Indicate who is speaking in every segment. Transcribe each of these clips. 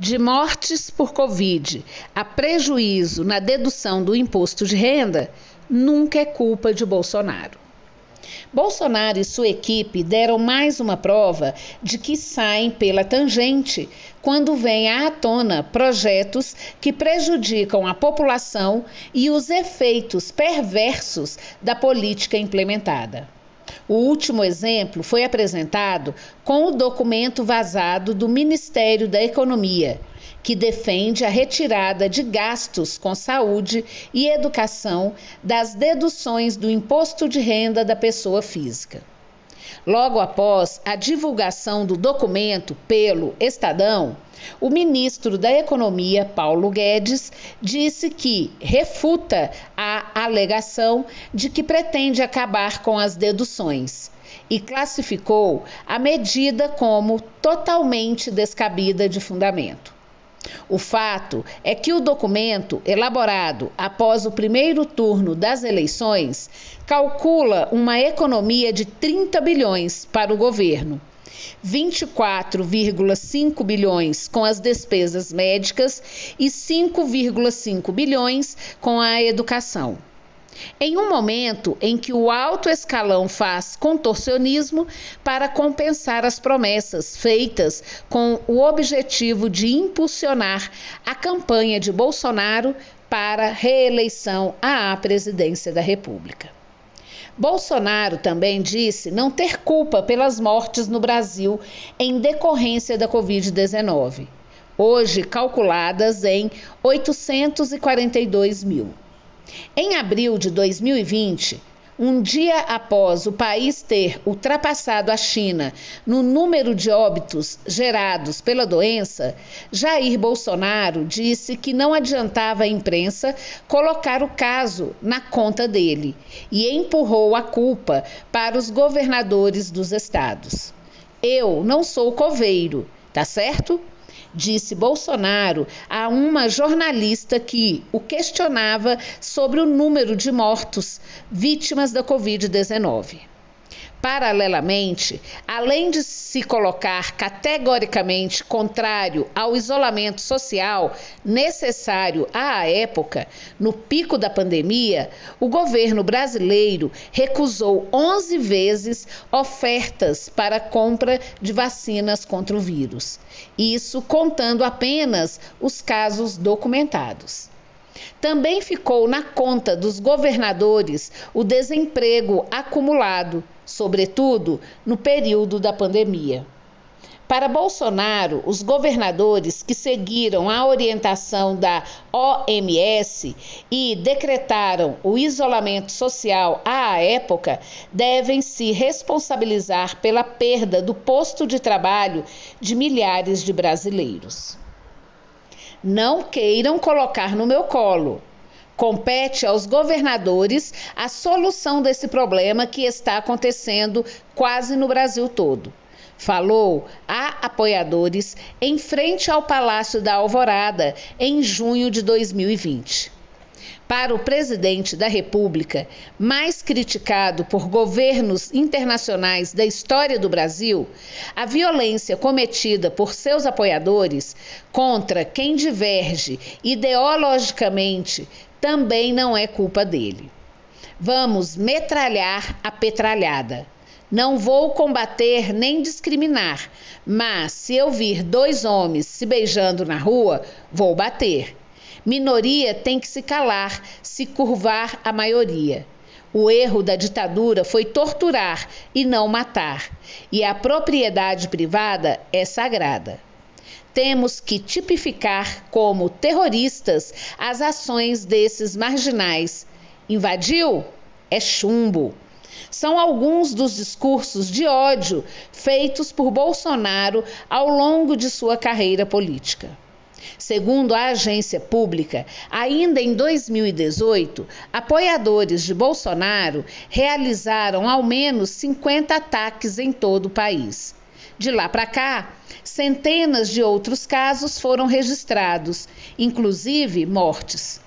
Speaker 1: De mortes por Covid a prejuízo na dedução do imposto de renda, nunca é culpa de Bolsonaro. Bolsonaro e sua equipe deram mais uma prova de que saem pela tangente quando vêm à tona projetos que prejudicam a população e os efeitos perversos da política implementada. O último exemplo foi apresentado com o documento vazado do Ministério da Economia, que defende a retirada de gastos com saúde e educação das deduções do imposto de renda da pessoa física. Logo após a divulgação do documento pelo Estadão, o ministro da Economia, Paulo Guedes, disse que refuta a alegação de que pretende acabar com as deduções e classificou a medida como totalmente descabida de fundamento. O fato é que o documento, elaborado após o primeiro turno das eleições, calcula uma economia de 30 bilhões para o governo, 24,5 bilhões com as despesas médicas e 5,5 bilhões com a educação. Em um momento em que o alto escalão faz contorcionismo para compensar as promessas feitas com o objetivo de impulsionar a campanha de Bolsonaro para reeleição à presidência da República. Bolsonaro também disse não ter culpa pelas mortes no Brasil em decorrência da Covid-19, hoje calculadas em 842 mil. Em abril de 2020, um dia após o país ter ultrapassado a China no número de óbitos gerados pela doença, Jair Bolsonaro disse que não adiantava a imprensa colocar o caso na conta dele e empurrou a culpa para os governadores dos estados. Eu não sou coveiro, tá certo? Disse Bolsonaro a uma jornalista que o questionava sobre o número de mortos vítimas da Covid-19. Paralelamente, além de se colocar categoricamente contrário ao isolamento social necessário à época, no pico da pandemia, o governo brasileiro recusou 11 vezes ofertas para compra de vacinas contra o vírus. Isso contando apenas os casos documentados. Também ficou na conta dos governadores o desemprego acumulado, sobretudo no período da pandemia. Para Bolsonaro, os governadores que seguiram a orientação da OMS e decretaram o isolamento social à época devem se responsabilizar pela perda do posto de trabalho de milhares de brasileiros. Não queiram colocar no meu colo. Compete aos governadores a solução desse problema que está acontecendo quase no Brasil todo. Falou a apoiadores em frente ao Palácio da Alvorada em junho de 2020. Para o presidente da República, mais criticado por governos internacionais da história do Brasil, a violência cometida por seus apoiadores contra quem diverge ideologicamente também não é culpa dele. Vamos metralhar a petralhada. Não vou combater nem discriminar, mas se eu vir 2 homens se beijando na rua, vou bater. Minoria tem que se calar, se curvar à maioria. O erro da ditadura foi torturar e não matar, e a propriedade privada é sagrada. Temos que tipificar como terroristas as ações desses marginais. Invadiu? É chumbo. São alguns dos discursos de ódio feitos por Bolsonaro ao longo de sua carreira política. Segundo a agência pública, ainda em 2018, apoiadores de Bolsonaro realizaram ao menos 50 ataques em todo o país. De lá para cá, centenas de outros casos foram registrados, inclusive mortes.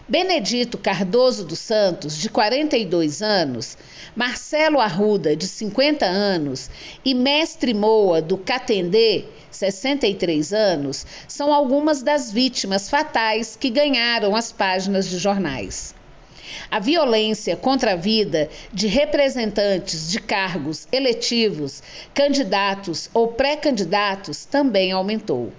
Speaker 1: Benedito Cardoso dos Santos, de 42 anos, Marcelo Arruda, de 50 anos, e Mestre Moa, do Catendê, 63 anos, são algumas das vítimas fatais que ganharam as páginas de jornais. A violência contra a vida de representantes de cargos eletivos, candidatos ou pré-candidatos também aumentou.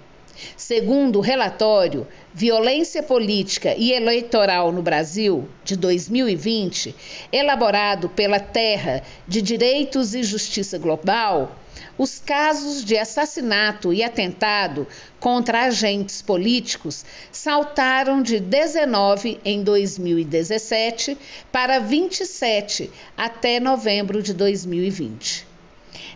Speaker 1: Segundo o relatório Violência Política e Eleitoral no Brasil, de 2020, elaborado pela Terra de Direitos e Justiça Global, os casos de assassinato e atentado contra agentes políticos saltaram de 19 em 2017 para 27 até novembro de 2020.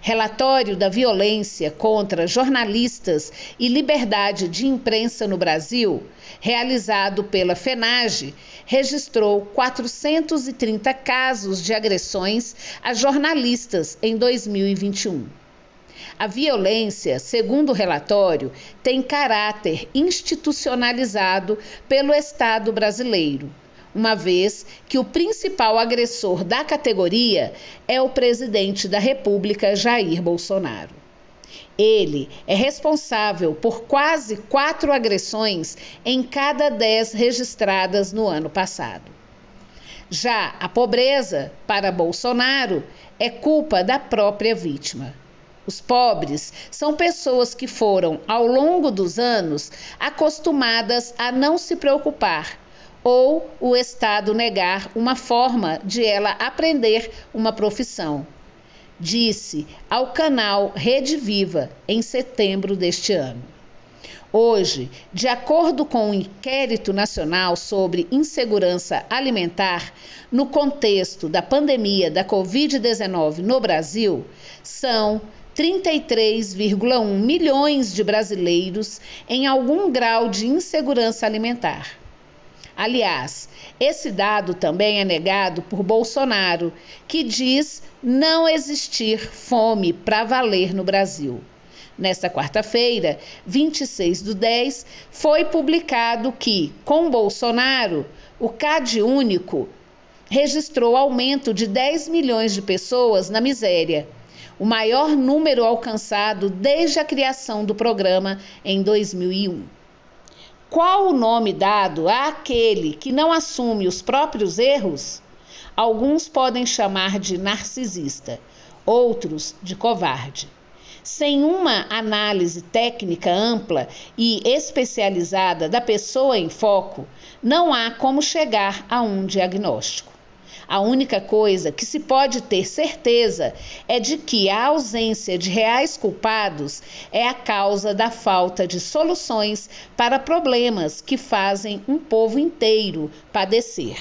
Speaker 1: Relatório da violência contra jornalistas e liberdade de imprensa no Brasil, realizado pela FENAGE, registrou 430 casos de agressões a jornalistas em 2021. A violência, segundo o relatório, tem caráter institucionalizado pelo Estado brasileiro, uma vez que o principal agressor da categoria é o presidente da República, Jair Bolsonaro. Ele é responsável por quase 4 agressões em cada 10 registradas no ano passado. Já a pobreza, para Bolsonaro, é culpa da própria vítima. Os pobres são pessoas que foram, ao longo dos anos, acostumadas a não se preocupar, ou o Estado negar uma forma de ela aprender uma profissão, disse ao canal Rede Viva em setembro deste ano. Hoje, de acordo com o Inquérito Nacional sobre Insegurança Alimentar, no contexto da pandemia da Covid-19 no Brasil, são 33,1 milhões de brasileiros em algum grau de insegurança alimentar. Aliás, esse dado também é negado por Bolsonaro, que diz não existir fome para valer no Brasil. Nesta quarta-feira, 26/10, foi publicado que, com Bolsonaro, o CadÚnico registrou aumento de 10 milhões de pessoas na miséria, o maior número alcançado desde a criação do programa em 2001. Qual o nome dado àquele que não assume os próprios erros? Alguns podem chamar de narcisista, outros de covarde. Sem uma análise técnica ampla e especializada da pessoa em foco, não há como chegar a um diagnóstico. A única coisa que se pode ter certeza é de que a ausência de reais culpados é a causa da falta de soluções para problemas que fazem um povo inteiro padecer.